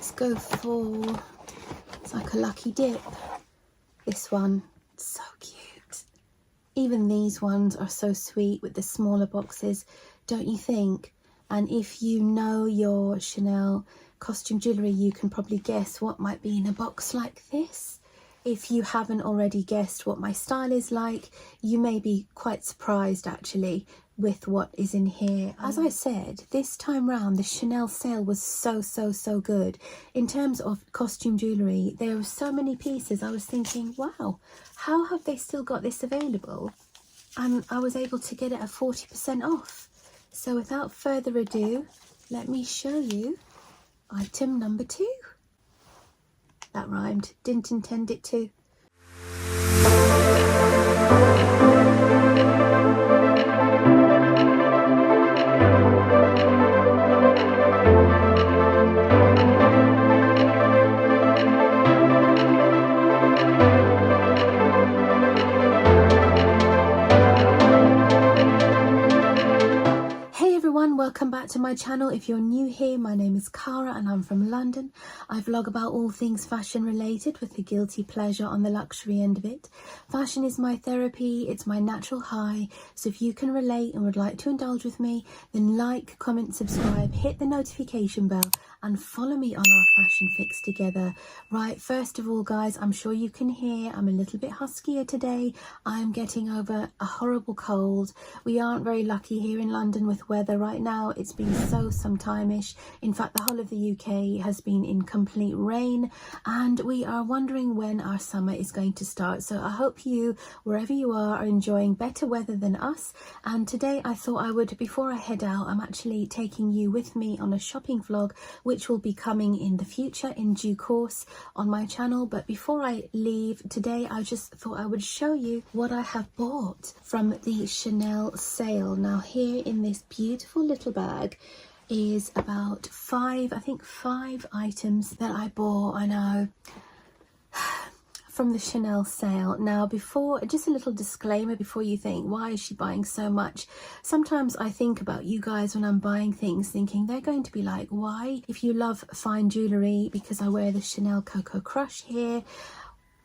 let's go for, it's like a lucky dip. This one, so cute. Even these ones are so sweet with the smaller boxes, don't you think? And if you know your Chanel costume jewellery, you can probably guess what might be in a box like this. If you haven't already guessed what my style is like, you may be quite surprised actually with what is in here. As I said, this time round the Chanel sale was so good. In terms of costume jewellery, there were so many pieces. I was thinking, wow, how have they still got this available? And I was able to get it at 40% off. So without further ado, let me show you item number 2. That rhymed, didn't intend it to. Welcome back to my channel. If you're new here, my name is Cara and I'm from London. I vlog about all things fashion related with a guilty pleasure on the luxury end of it. Fashion is my therapy, it's my natural high, so if you can relate and would like to indulge with me, then like, comment, subscribe, hit the notification bell and follow me on our fashion fix together. Right, first of all guys, I'm sure you can hear I'm a little bit huskier today. I'm getting over a horrible cold. We aren't very lucky here in London with weather right now. It's been so sometime-ish. In fact, the whole of the UK has been in complete rain and we are wondering when our summer is going to start. So I hope you, wherever you are enjoying better weather than us. And today I thought I would, before I head out, I'm actually taking you with me on a shopping vlog, which will be coming in the future in due course on my channel. But before I leave today, I just thought I would show you what I have bought from the Chanel sale. Now here in this beautiful little bag is about five items that I bought. I know, from the Chanel sale. Now before, just a little disclaimer before you think, why is she buying so much? Sometimes I think about you guys when I'm buying things, thinking they're going to be like, why, if you love fine jewellery, because I wear the Chanel Coco Crush here,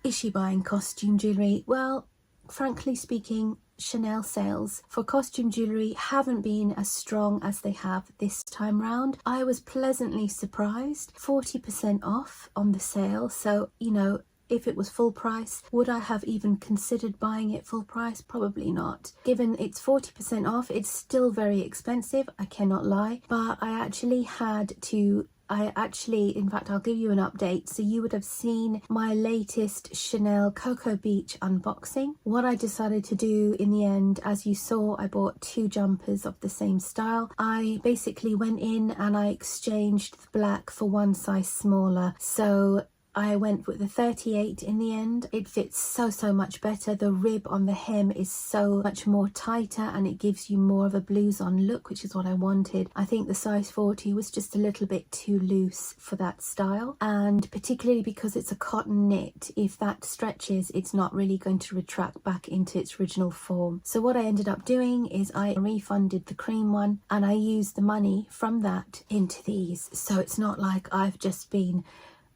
is she buying costume jewellery? Well, frankly speaking, Chanel sales for costume jewellery haven't been as strong as they have this time round. I was pleasantly surprised, 40% off on the sale. So, you know, if it was full price, would I have even considered buying it full price? Probably not. Given it's 40% off, it's still very expensive, I cannot lie. But I actually had to, in fact, I'll give you an update. So you would have seen my latest Chanel Cocoa Beach unboxing. What I decided to do in the end, as you saw, I bought 2 jumpers of the same style. I basically went in and I exchanged the black for one size smaller. So I went with the 38 in the end. It fits so much better. The rib on the hem is so much more tighter and it gives you more of a blouson on look, which is what I wanted. I think the size 40 was just a little bit too loose for that style, and particularly because it's a cotton knit, if that stretches, it's not really going to retract back into its original form. So what I ended up doing is I refunded the cream one and I used the money from that into these. So it's not like I've just been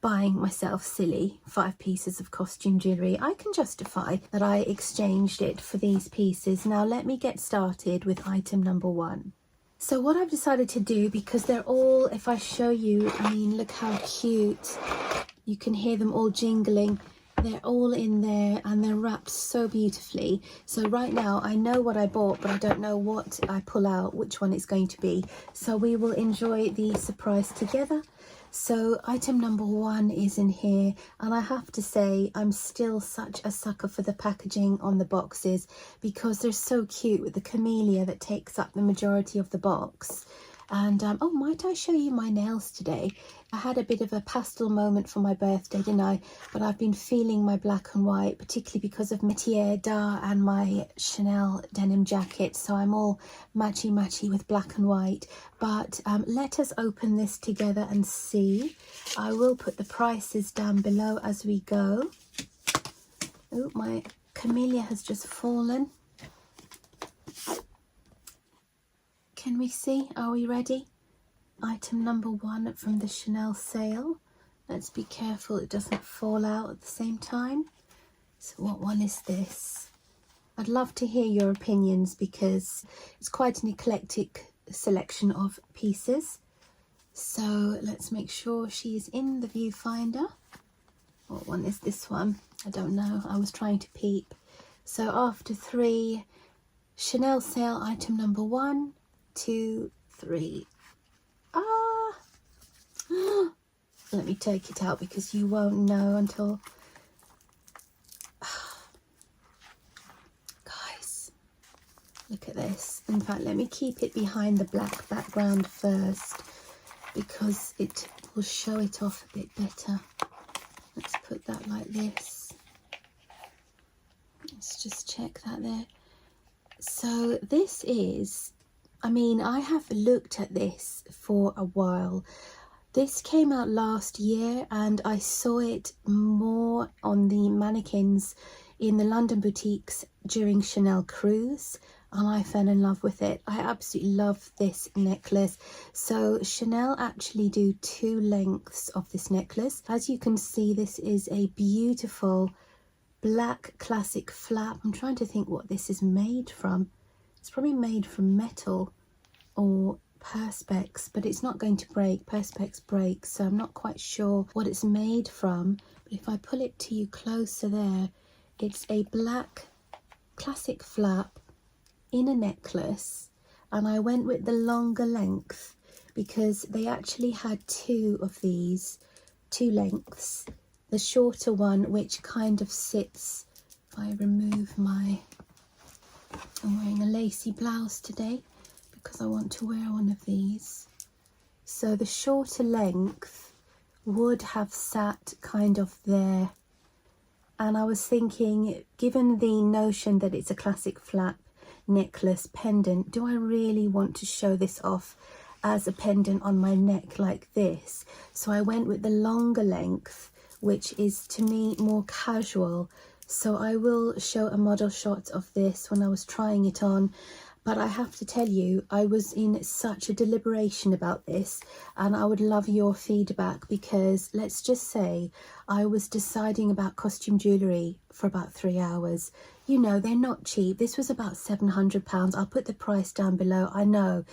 buying myself silly 5 pieces of costume jewellery. I can justify that I exchanged it for these pieces. Now let me get started with item number 1. So what I've decided to do, because they're all, if I show you, I mean, look how cute. You can hear them all jingling. They're all in there and they're wrapped so beautifully. So right now I know what I bought, but I don't know what I pull out, which one it's going to be. So we will enjoy the surprise together. So item number 1 is in here, and I have to say I'm still such a sucker for the packaging on the boxes because they're so cute with the camellia that takes up the majority of the box. And oh, might I show you my nails today? I had a bit of a pastel moment for my birthday, didn't I? But I've been feeling my black and white, particularly because of Métiers and my Chanel denim jacket. So I'm all matchy with black and white. But let us open this together and see. I will put the prices down below as we go. Oh, my camellia has just fallen. Can we see? Are we ready? Item number 1 from the Chanel sale. Let's be careful it doesn't fall out at the same time. So what one is this? I'd love to hear your opinions because it's quite an eclectic selection of pieces. So let's make sure she's in the viewfinder. What one is this one? I don't know. I was trying to peep. So after 3, Chanel sale item number 1, 2, 3. Let me take it out because you won't know until... Guys, look at this. In fact, let me keep it behind the black background first because it will show it off a bit better. Let's put that like this. Let's just check that there. So this is, I mean, I have looked at this for a while. This came out last year and I saw it more on the mannequins in the London boutiques during Chanel cruise, and I fell in love with it. I absolutely love this necklace. So Chanel actually do 2 lengths of this necklace. As you can see, this is a beautiful black classic flap. I'm trying to think what this is made from. It's probably made from metal or perspex, but it's not going to break. Perspex breaks, so I'm not quite sure what it's made from. But if I pull it to you closer there, it's a black classic flap in a necklace, and I went with the longer length because they actually had 2 of these, 2 lengths. The shorter one, which kind of sits, if I remove my, I'm wearing a lacy blouse today because I want to wear one of these. So the shorter length would have sat kind of there. And I was thinking, given the notion that it's a classic flap necklace pendant, do I really want to show this off as a pendant on my neck like this? So I went with the longer length, which is to me more casual. So I will show a model shot of this when I was trying it on. But I have to tell you, I was in such a deliberation about this, and I would love your feedback because let's just say I was deciding about costume jewellery for about 3 hours. You know, they're not cheap. This was about £700. I'll put the price down below. I know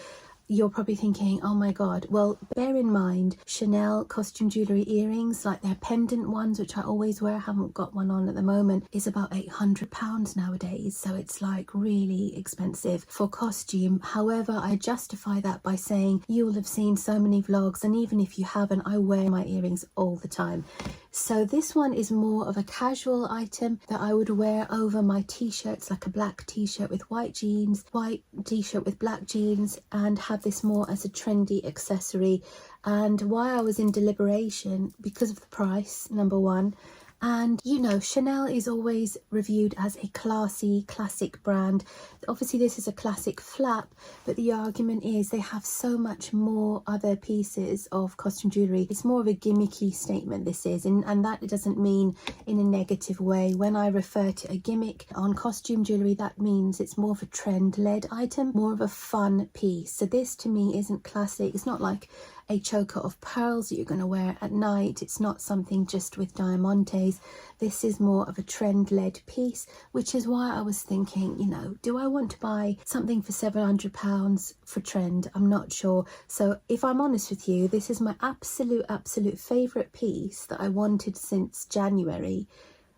you're probably thinking, oh my god. Well, bear in mind, Chanel costume jewellery earrings, like their pendant ones, which I always wear, I haven't got one on at the moment, is about £800 nowadays. So it's like really expensive for costume. However, I justify that by saying you will have seen so many vlogs, and even if you haven't, I wear my earrings all the time. So this one is more of a casual item that I would wear over my t-shirts, like a black t-shirt with white jeans, white t-shirt with black jeans, and have this more as a trendy accessory. And why I was in deliberation, because of the price, number one, and you know, Chanel is always reviewed as a classy classic brand. Obviously this is a classic flap, but the argument is they have so much more other pieces of costume jewellery. It's more of a gimmicky statement, this is, and that doesn't mean in a negative way. When I refer to a gimmick on costume jewellery, that means it's more of a trend-led item, more of a fun piece. So this to me isn't classic. It's not like a choker of pearls that you're going to wear at night. It's not something just with diamantes. This is more of a trend-led piece, which is why I was thinking, you know, do I want to buy something for £700 for trend? I'm not sure. So if I'm honest with you, this is my absolute favourite piece that I wanted since January,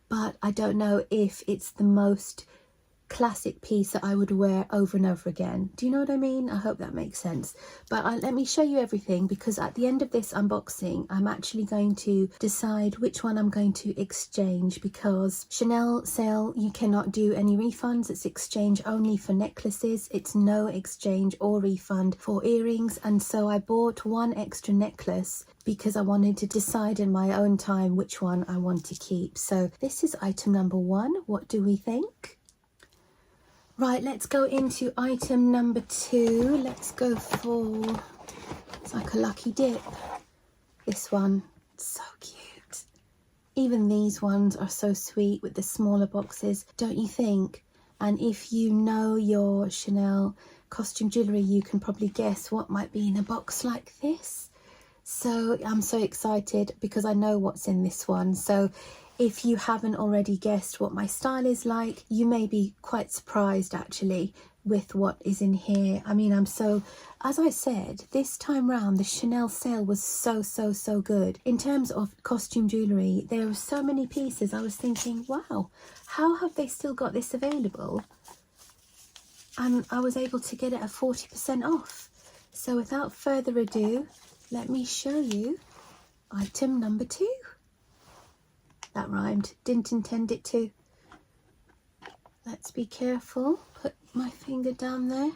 but I don't know if it's the most classic piece that I would wear over and over again. Do you know what I mean? I hope that makes sense. But let me show you everything, because at the end of this unboxing I'm actually going to decide which one I'm going to exchange, because Chanel sale, you cannot do any refunds. It's exchange only for necklaces. It's no exchange or refund for earrings. And so I bought one extra necklace because I wanted to decide in my own time which one I want to keep. So this is item number 1. What do we think? Right, let's go into item number 2. Let's go for, it's like a lucky dip. This one, so cute. Even these ones are so sweet with the smaller boxes, don't you think? And if you know your Chanel costume jewellery, you can probably guess what might be in a box like this. So I'm so excited because I know what's in this one. So if you haven't already guessed what my style is like, you may be quite surprised actually with what is in here. I mean, as I said, this time round the Chanel sale was so good. In terms of costume jewellery, there were so many pieces. I was thinking, wow, how have they still got this available? And I was able to get it at 40% off. So without further ado, let me show you item number 2. That rhymed, didn't intend it to. Let's be careful. Put my finger down there.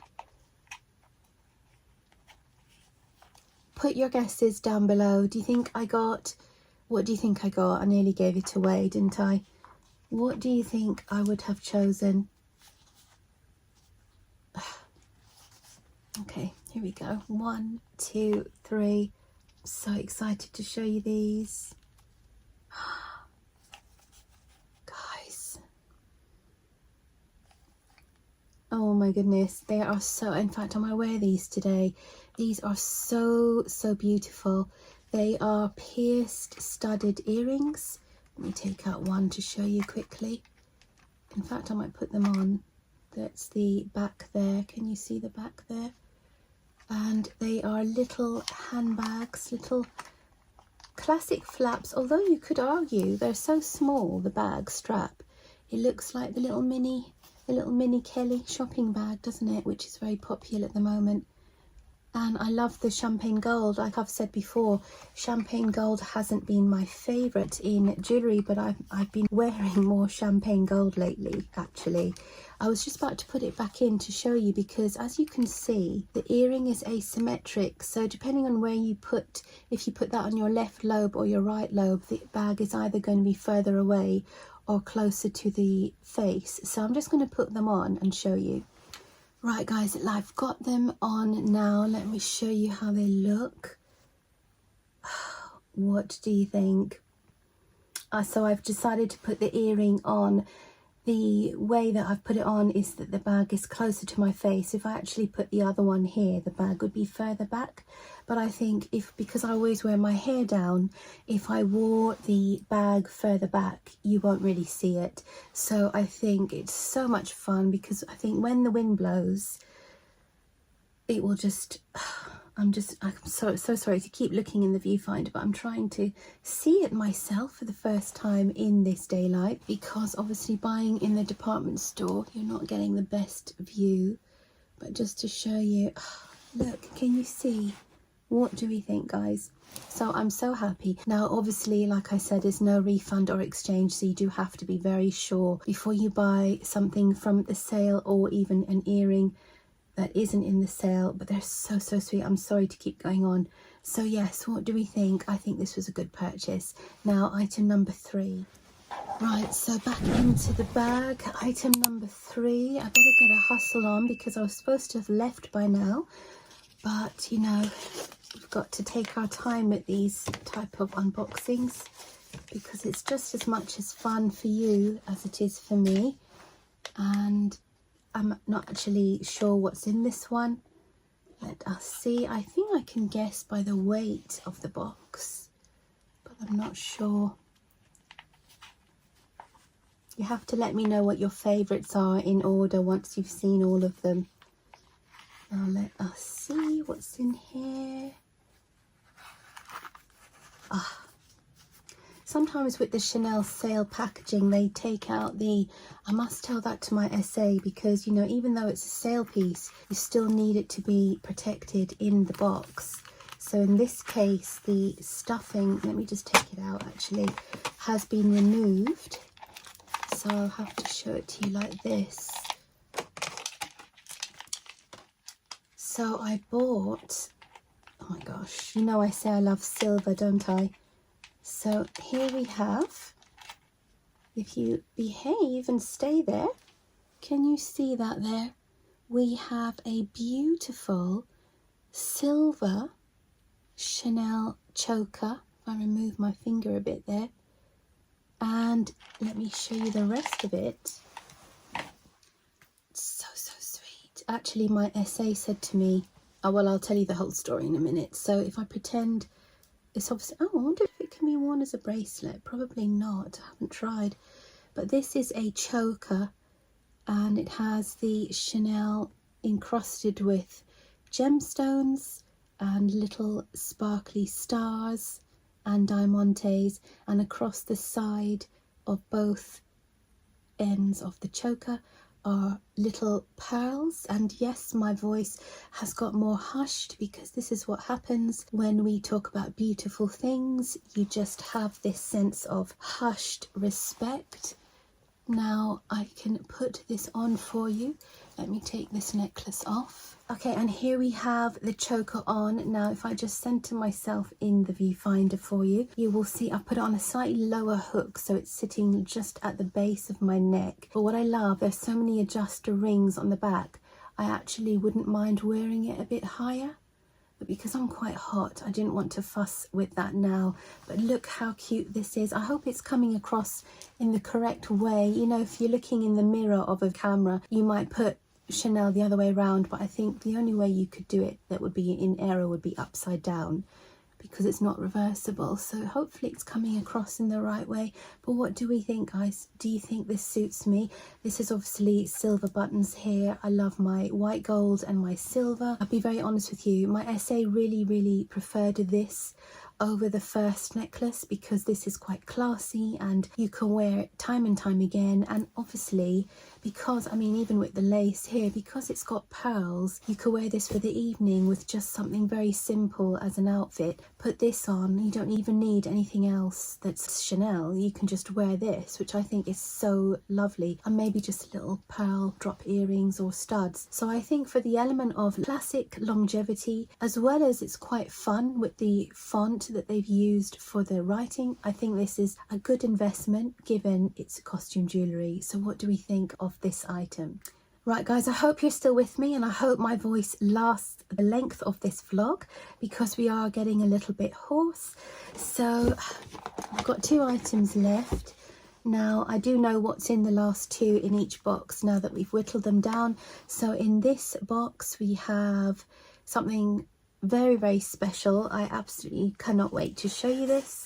Put your guesses down below. Do you think I got, what do you think I got? I nearly gave it away, didn't I? What do you think I would have chosen? Okay, here we go. 1, 2, 3. I'm so excited to show you these. Guys. Oh my goodness, they are so, in fact I might wear these today. These are so beautiful. They are pierced studded earrings. Let me take out one to show you quickly. In fact I might put them on. That's the back there. Can you see the back there? And they are little handbags, little classic flaps, although you could argue they're so small, the bag strap. It looks like the little mini Kelly shopping bag, doesn't it? Which is very popular at the moment. And I love the champagne gold. Like I've said before, champagne gold hasn't been my favourite in jewellery, but I've been wearing more champagne gold lately, actually. I was just about to put it back in to show you because as you can see, the earring is asymmetric. So depending on where you put, if you put that on your left lobe or your right lobe, the bag is either going to be further away or closer to the face. So I'm just going to put them on and show you. Right guys, I've got them on now. Let me show you how they look. What do you think? So I've decided to put the earring on. The way that I've put it on is that the bag is closer to my face. If I actually put the other one here, the bag would be further back. But I think because I always wear my hair down, if I wore the bag further back, you won't really see it. So I think it's so much fun because I think when the wind blows, it will just... I'm so sorry to keep looking in the viewfinder, but I'm trying to see it myself for the first time in this daylight, because obviously buying in the department store, you're not getting the best view. But just to show you, look, can you see? What do we think, guys? So I'm so happy. Now, obviously, like I said, there's no refund or exchange, so you do have to be very sure before you buy something from the sale or even an earring that isn't in the sale. But they're so sweet. I'm sorry to keep going on. So yes, what do we think? I think this was a good purchase. Now, item number 3. Right, so back into the bag. Item number 3. I better get a hustle on because I was supposed to have left by now. But, you know, we've got to take our time with these type of unboxings because it's just as much as fun for you as it is for me. And I'm not actually sure what's in this one. Let us see. I think I can guess by the weight of the box, but I'm not sure. You have to let me know what your favourites are in order once you've seen all of them. Now let us see what's in here. Sometimes with the Chanel sale packaging, they take out the, I must tell that to my SA, because, you know, even though it's a sale piece, you still need it to be protected in the box. So in this case, the stuffing, let me just take it out actually, has been removed. So I'll have to show it to you like this. So I bought, oh my gosh, you know I say I love silver, don't I? So here we have, if you behave and stay there, can you see that there? We have a beautiful silver Chanel choker. If I remove my finger a bit there. And let me show you the rest of it. It's so sweet. Actually, my SA said to me, oh, well, I'll tell you the whole story in a minute. So if I pretend it's obviously, oh, I wonder if it can be worn as a bracelet. Probably not, I haven't tried. But this is a choker, and it has the Chanel encrusted with gemstones and little sparkly stars and diamantes, and across the side of both ends of the choker are little pearls. And yes, my voice has got more hushed because this is what happens when we talk about beautiful things. You just have this sense of hushed respect. Now I can put this on for you. Let me take this necklace off. Okay, and here we have the choker on. Now if I just center myself in the viewfinder for you, you will see I've put it on a slightly lower hook, so it's sitting just at the base of my neck. But what I love, there's so many adjuster rings on the back, I actually wouldn't mind wearing it a bit higher. But because I'm quite hot, I didn't want to fuss with that now. But look how cute this is. I hope it's coming across in the correct way. You know, if you're looking in the mirror of a camera, you might put Chanel the other way around, but I think the only way you could do it that would be in error would be upside down, because it's not reversible. So hopefully it's coming across in the right way. But what do we think, guys? Do you think this suits me? This is obviously silver buttons here. I love my white gold and my silver. I'll be very honest with you, my SA really preferred this over the first necklace, because this is quite classy and you can wear it time and time again. And obviously, because I mean, even with the lace here, because it's got pearls, you could wear this for the evening with just something very simple as an outfit. Put this on, you don't even need anything else that's Chanel. You can just wear this, which I think is so lovely, and maybe just little pearl drop earrings or studs. So I think for the element of classic longevity, as well as it's quite fun with the font that they've used for the writing, I think this is a good investment given it's costume jewellery. So what do we think of this item? Right guys, I hope you're still with me, and I hope my voice lasts the length of this vlog, because we are getting a little bit hoarse. So I've got 2 items left. Now I do know what's in the last 2 in each box now that we've whittled them down. So in this box we have something very special. I absolutely cannot wait to show you this,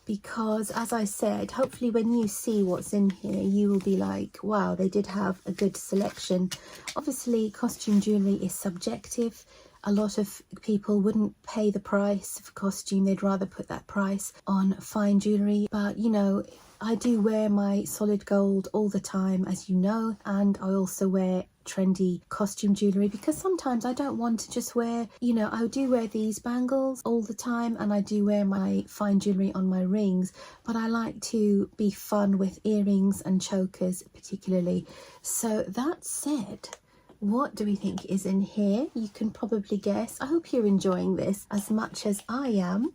because as I said, hopefully when you see what's in here you will be like, wow, they did have a good selection. Obviously costume jewellery is subjective. A lot of people wouldn't pay the price for costume, they'd rather put that price on fine jewellery. But you know, I do wear my solid gold all the time, as you know, and I also wear trendy costume jewellery because sometimes I don't want to just wear, you know, I do wear these bangles all the time and I do wear my fine jewellery on my rings, but I like to be fun with earrings and chokers particularly. So that said, what do we think is in here? You can probably guess. I hope you're enjoying this as much as I am,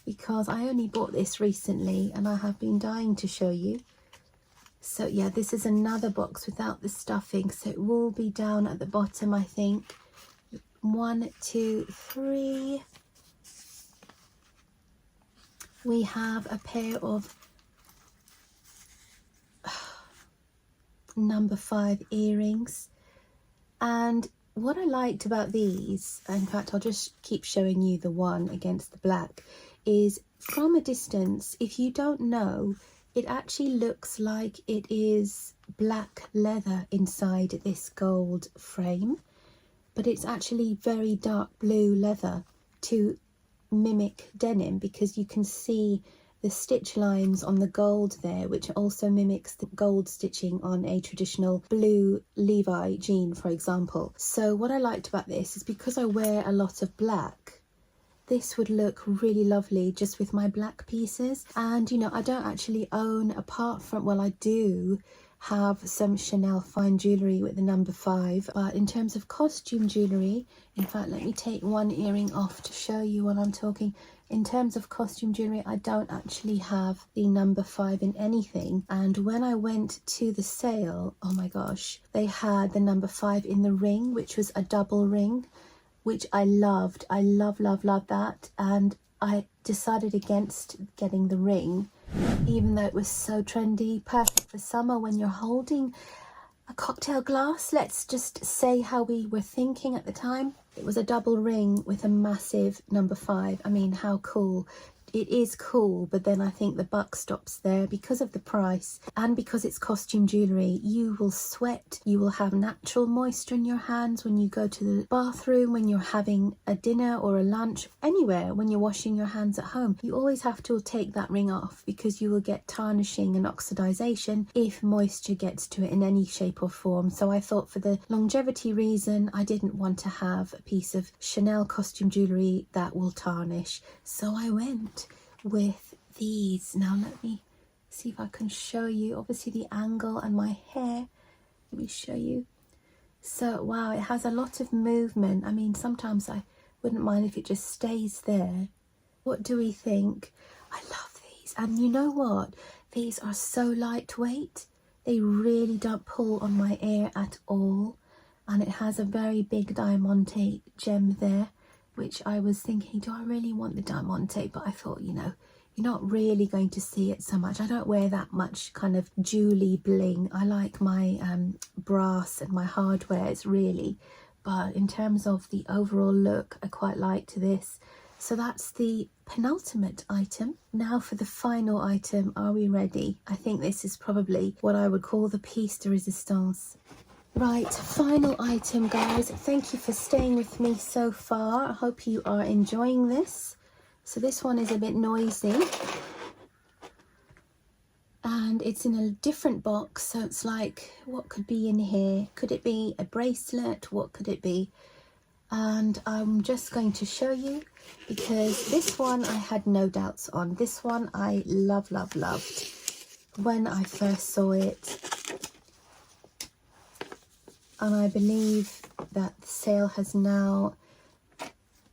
because I only bought this recently and I have been dying to show you. So yeah, this is another box without the stuffing, so it will be down at the bottom, I think. 1, 2, 3. We have a pair of number 5 earrings. And what I liked about these, in fact I'll just keep showing you the one against the black, is from a distance, if you don't know, it actually looks like it is black leather inside this gold frame, but it's actually very dark blue leather to mimic denim, because you can see the stitch lines on the gold there, which also mimics the gold stitching on a traditional blue Levi jean, for example. So what I liked about this is because I wear a lot of black, this would look really lovely just with my black pieces. And you know, I don't actually own, apart from, well, I do have some Chanel fine jewellery with the number 5, but in terms of costume jewellery, in fact let me take one earring off to show you while I'm talking. In terms of costume jewellery, I don't actually have the number 5 in anything. And when I went to the sale, oh my gosh, they had the number 5 in the ring, which was a double ring, which I loved. I love that. And I decided against getting the ring, even though it was so trendy, perfect for summer when you're holding a cocktail glass. Let's just say how we were thinking at the time. It was a double ring with a massive number 5. I mean, how cool. It is cool, but then I think the buck stops there because of the price and because it's costume jewellery. You will sweat, you will have natural moisture in your hands when you go to the bathroom, when you're having a dinner or a lunch, anywhere, when you're washing your hands at home. You always have to take that ring off because you will get tarnishing and oxidization if moisture gets to it in any shape or form. So I thought for the longevity reason, I didn't want to have a piece of Chanel costume jewellery that will tarnish. So I went with these. Now let me see if I can show you, obviously the angle and my hair. Let me show you. So wow, it has a lot of movement. I mean, sometimes I wouldn't mind if it just stays there. What do we think? I love these, and you know what, these are so lightweight. They really don't pull on my ear at all, and it has a very big diamante gem there, which I was thinking, do I really want the diamante? But I thought, you know, you're not really going to see it so much. I don't wear that much kind of jewelry bling. I like my brass and my hardwares really, but in terms of the overall look, I quite liked this. So that's the penultimate item. Now for the final item, are we ready? I think this is probably what I would call the piece de resistance. Right, final item, guys. Thank you for staying with me so far. I hope you are enjoying this. So this one is a bit noisy. And it's in a different box, so it's like, what could be in here? Could it be a bracelet? What could it be? And I'm just going to show you, because this one I had no doubts on. This one I loved when I first saw it. And I believe that the sale has now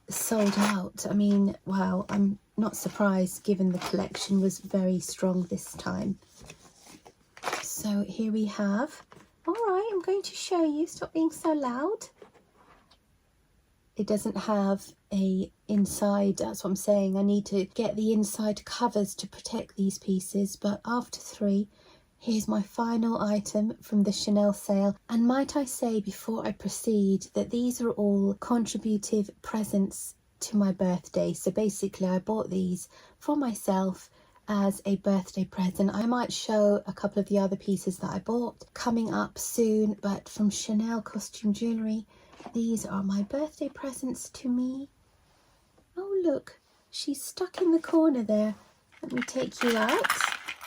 sold out. I mean, wow, I'm not surprised given the collection was very strong this time. So here we have, all right, I'm going to show you, stop being so loud. It doesn't have a inside, that's what I'm saying. I need to get the inside covers to protect these pieces, but after 3, here's my final item from the Chanel sale. And might I say before I proceed that these are all contributive presents to my birthday. So basically I bought these for myself as a birthday present. I might show a couple of the other pieces that I bought coming up soon, but from Chanel costume jewellery, these are my birthday presents to me. Oh look, she's stuck in the corner there. Let me take you out,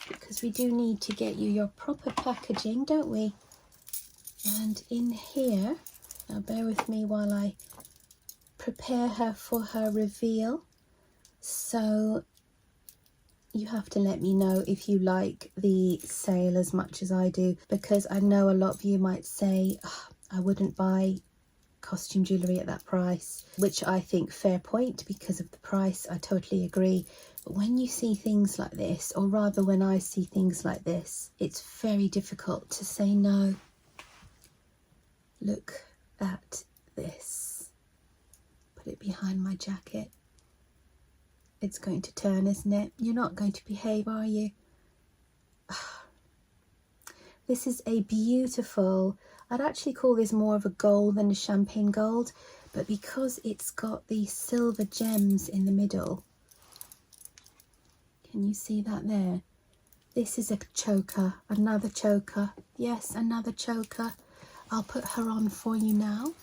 because we do need to get you your proper packaging, don't we? And in here, now bear with me while I prepare her for her reveal. So you have to let me know if you like the sale as much as I do, because I know a lot of you might say, oh, I wouldn't buy costume jewellery at that price, which I think fair point because of the price. I totally agree. But when you see things like this, or rather when I see things like this, it's very difficult to say no. Look at this. Put it behind my jacket. It's going to turn, isn't it? You're not going to behave, are you? This is a beautiful, I'd actually call this more of a gold than a champagne gold, but because it's got these silver gems in the middle, can you see that there? This is a choker, another choker. Yes, another choker. I'll put her on for you now.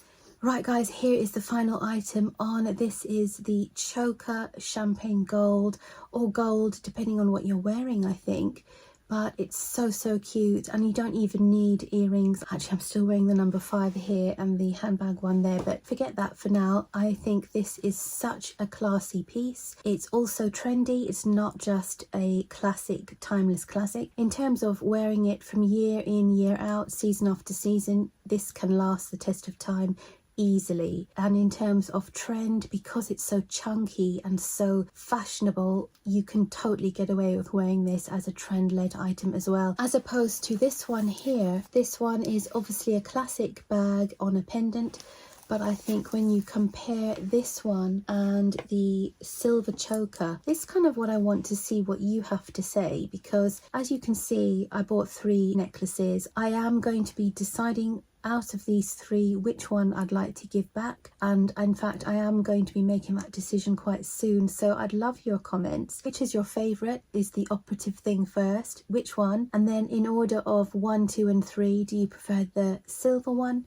Right guys, here is the final item on. This is the choker champagne gold, or gold depending on what you're wearing, I think. But it's so cute, and you don't even need earrings. Actually, I'm still wearing the number 5 here and the handbag one there, but forget that for now. I think this is such a classy piece. It's also trendy. It's not just a classic, timeless classic. In terms of wearing it from year in, year out, season after season, this can last the test of time easily. And in terms of trend, because it's so chunky and so fashionable, you can totally get away with wearing this as a trend-led item as well, as opposed to this one here. This one is obviously a classic bag on a pendant, but I think when you compare this one and the silver choker, this is kind of what I want to see what you have to say, because as you can see, I bought 3 necklaces. I am going to be deciding out of these three which one I'd like to give back, and in fact I am going to be making that decision quite soon, so I'd love your comments. Which is your favourite is the operative thing first, which one, and then in order of 1, 2 and 3, do you prefer the silver one,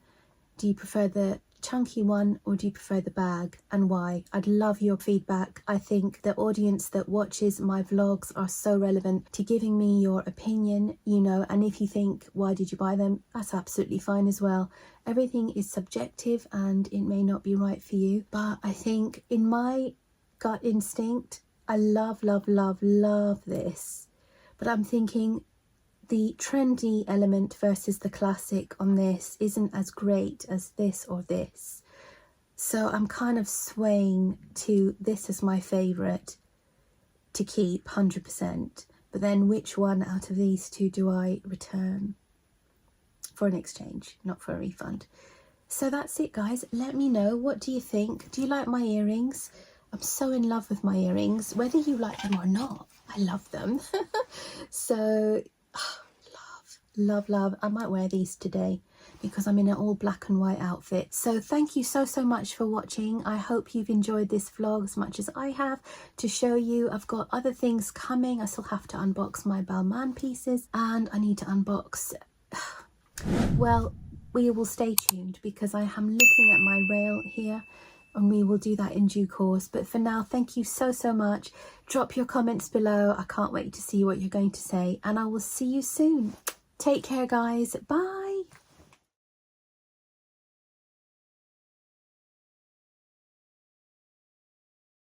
do you prefer the chunky one, or do you prefer the bag, and why? I'd love your feedback. I think the audience that watches my vlogs are so relevant to giving me your opinion, you know, and if you think why did you buy them, that's absolutely fine as well. Everything is subjective and it may not be right for you, but I think in my gut instinct I love this, but I'm thinking the trendy element versus the classic on this isn't as great as this or this. So I'm kind of swaying to this as my favourite to keep 100%. But then which one out of these two do I return for an exchange, not for a refund? So that's it, guys. Let me know. What do you think? Do you like my earrings? I'm so in love with my earrings, whether you like them or not. I love them. So love. I might wear these today because I'm in an all black and white outfit. So thank you so much for watching. I hope you've enjoyed this vlog as much as I have to show you. I've got other things coming. I still have to unbox my Balmain pieces, and I need to unbox, well, we will stay tuned because I am looking at my rail here, and we will do that in due course. But for now, thank you so much. Drop your comments below. I can't wait to see what you're going to say, and I will see you soon. Take care, guys. Bye.